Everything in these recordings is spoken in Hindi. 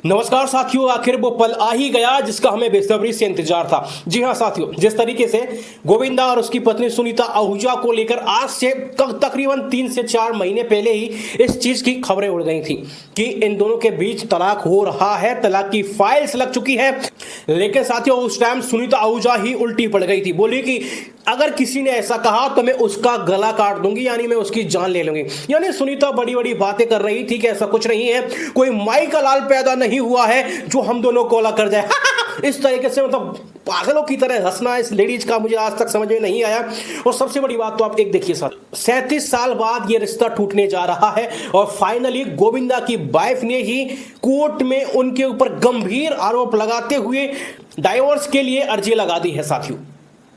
नमस्कार साथियों, आखिर वो पल आ ही गया जिसका हमें बेसब्री से इंतजार था। जी हां साथियों, जिस तरीके से गोविंदा और उसकी पत्नी सुनीता आहूजा को लेकर आज से तकरीबन 3 से 4 महीने पहले ही इस चीज की खबरें उड़ गई थी कि इन दोनों के बीच तलाक हो रहा है, तलाक की फाइल्स लग चुकी है। लेकिन साथियों, उस टाइम सुनीता आहूजा ही उल्टी पड़ गई थी। बोली कि अगर किसी ने ऐसा कहा तो मैं उसका गला काट दूंगी, यानी मैं उसकी जान ले लूंगी। यानी सुनीता बड़ी बड़ी बातें कर रही थी कि ऐसा कुछ नहीं है, कोई माई का लाल पैदा नहीं हुआ है जो हम दोनों को अलग कर जाए। इस तरीके से मतलब पागलों की तरह हंसना इस लेडीज का मुझे आज तक समझ में नहीं आया। और सबसे बड़ी बात तो आप एक देखिए सर, 37 साल बाद ये रिश्ता टूटने जा रहा है और फाइनली गोविंदा की वाइफ ने ही कोर्ट में उनके ऊपर गंभीर आरोप लगाते हुए डाइवोर्स के लिए अर्जी लगा दी है साथियों।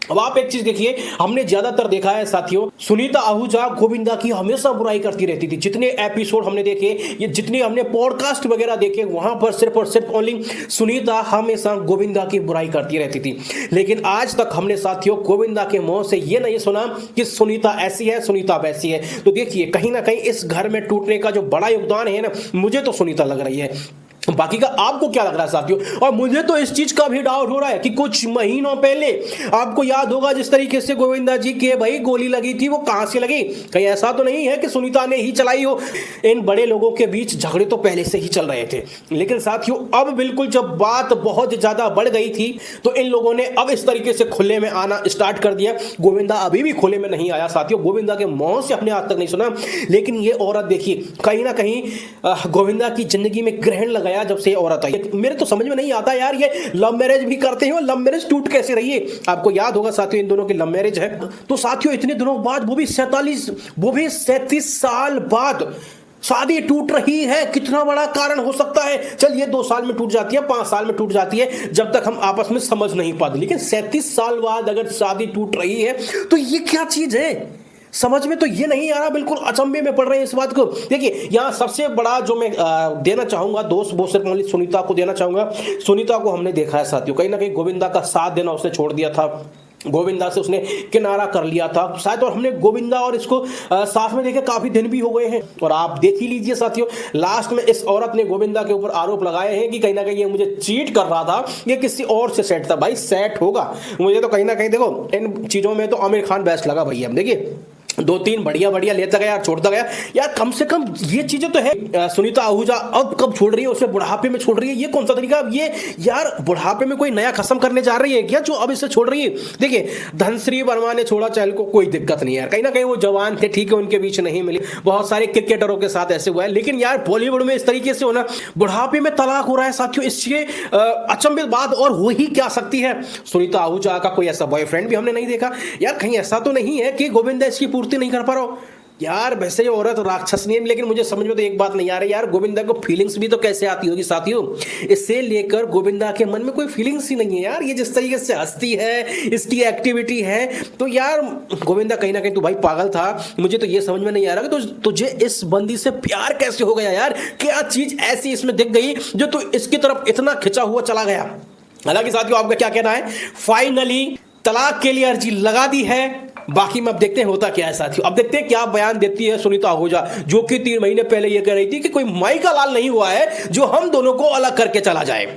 अब आप एक चीज देखिए, हमने ज्यादातर देखा है साथियों, सुनीता आहूजा गोविंदा की हमेशा बुराई करती रहती थी। जितने एपिसोड हमने देखे, ये जितने हमने पॉडकास्ट वगैरह देखे, वहां पर सिर्फ और सिर्फ ओनली सुनीता हमेशा गोविंदा की बुराई करती रहती थी। लेकिन आज तक हमने साथियों गोविंदा के मुंह से ये नहीं सुना कि सुनीता ऐसी है, सुनीता वैसी है। तो देखिए, कहीं ना कहीं इस घर में टूटने का जो बड़ा योगदान है ना, मुझे तो सुनीता लग रही है। बाकी का आपको क्या लग रहा है साथियों? और मुझे तो इस चीज का भी डाउट हो रहा है कि कुछ महीनों पहले आपको याद होगा जिस तरीके से गोविंदा जी के भाई गोली लगी थी, वो कहां से लगी? कहीं ऐसा तो नहीं है कि सुनीता ने ही चलाई हो। इन बड़े लोगों के बीच झगड़े तो पहले से ही चल रहे थे, लेकिन साथियों अब बिल्कुल जब बात बहुत ज्यादा बढ़ गई थी तो इन लोगों ने अब इस तरीके से खुले में आना स्टार्ट कर दिया। गोविंदा अभी भी खुले में नहीं आया साथियों, गोविंदा के मुंह से अपने आज तक नहीं सुना। लेकिन ये औरत देखिए, कहीं ना कहीं गोविंदा की जिंदगी में ग्रहण लगा जब से औरत आई। मेरे तो समझ में नहीं आता यार, ये लव मैरिज भी करते हैं और लव मैरिज टूट कैसे रही है? आपको याद होगा साथियों, इन दोनों की लव मैरिज है। तो साथियों इतने दिनों बाद, वो भी 37 साल बाद शादी टूट रही है। कितना बड़ा कारण हो सकता है? चल ये 2 साल में टूट जाती है, 5 साल में टूट जाती है, जब तक हम आपस में समझ नहीं पाते। लेकिन 37 साल बाद अगर शादी टूट रही है तो ये क्या चीज है? समझ में तो ये नहीं आ रहा, बिल्कुल अचंभे में पड़ रहे हैं इस बात को। देखिए, यहाँ सबसे बड़ा जो मैं देना चाहूंगा दोस्त, वो सिर्फ ओनली सुनीता को देना चाहूंगा। सुनीता को हमने देखा है साथियों, कहीं ना कहीं गोविंदा का साथ देना उसने छोड़ दिया था, गोविंदा से उसने किनारा कर लिया था शायद। और हमने गोविंदा और इसको साथ में देखे काफी दिन भी हो गए हैं। और आप देख ही लीजिए साथियों, लास्ट में इस औरत ने गोविंदा के ऊपर आरोप लगाए हैं कि कहीं ना कहीं ये मुझे चीट कर रहा था, ये किसी और से सेट था। भाई सेट होगा, मुझे तो कहीं ना कहीं देखो इन चीजों में तो आमिर खान बेस्ट लगा भैया। देखिए 2-3 बढ़िया लेता गया यार, छोड़ता गया यार। कम से कम ये चीजें तो है। सुनीता आहूजा अब कब छोड़ रही है? उसे बुढ़ापे में छोड़ रही है, ये कौन सा तरीका? ये यार बुढ़ापे में कोई नया खत्म करने जा रही है क्या जो अब इसे छोड़ रही है? देखिए, धनश्री वर्मा ने छोड़ा चहल को, कोई दिक्कत नहीं यार, कहीं ना कहीं वो जवान थे, ठीक है, उनके बीच नहीं मिली। बहुत सारे क्रिकेटरों के साथ ऐसे हुआ है। लेकिन यार बॉलीवुड में इस तरीके से होना, बुढ़ापे में तलाक हो रहा है साथियों, इससे अचंभित बात और हो ही क्या सकती है? सुनीता आहूजा का कोई ऐसा बॉयफ्रेंड भी हमने नहीं देखा यार। कहीं ऐसा तो नहीं है कि गोविंदा इसकी पूर्ति नहीं कर पा रहा हो यार? वैसे ये औरत राक्षस नहीं है, लेकिन मुझे समझ में तो एक बात नहीं आ रही यार, गोविंदा को फीलिंग्स भी तो कैसे आती होगी साथियों? इससे लेकर गोविंदा के मन में कोई फीलिंग्स ही नहीं है यार। ये जिस तरीके से हंसती है, इसकी एक्टिविटी है, तो यार गोविंदा कहीं ना कहीं तो भाई पागल था। मुझे तो ये समझ में नहीं आ रहा कि तो तुझे इस बंदी से प्यार कैसे हो गया यार? क्या चीज ऐसी इसमें दिख गई जो तू इसकी तरफ इतना खिंचा हुआ चला गया? हालांकि साथियों आपका क्या कहना है? फाइनली तलाक के लिए अर्जी लगा दी है। बाकी में अब देखते हैं होता क्या है साथियों। अब देखते हैं क्या बयान देती है सुनीता आहूजा, जो कि 3 महीने पहले ये कह रही थी कि कोई माई का लाल नहीं हुआ है जो हम दोनों को अलग करके चला जाए।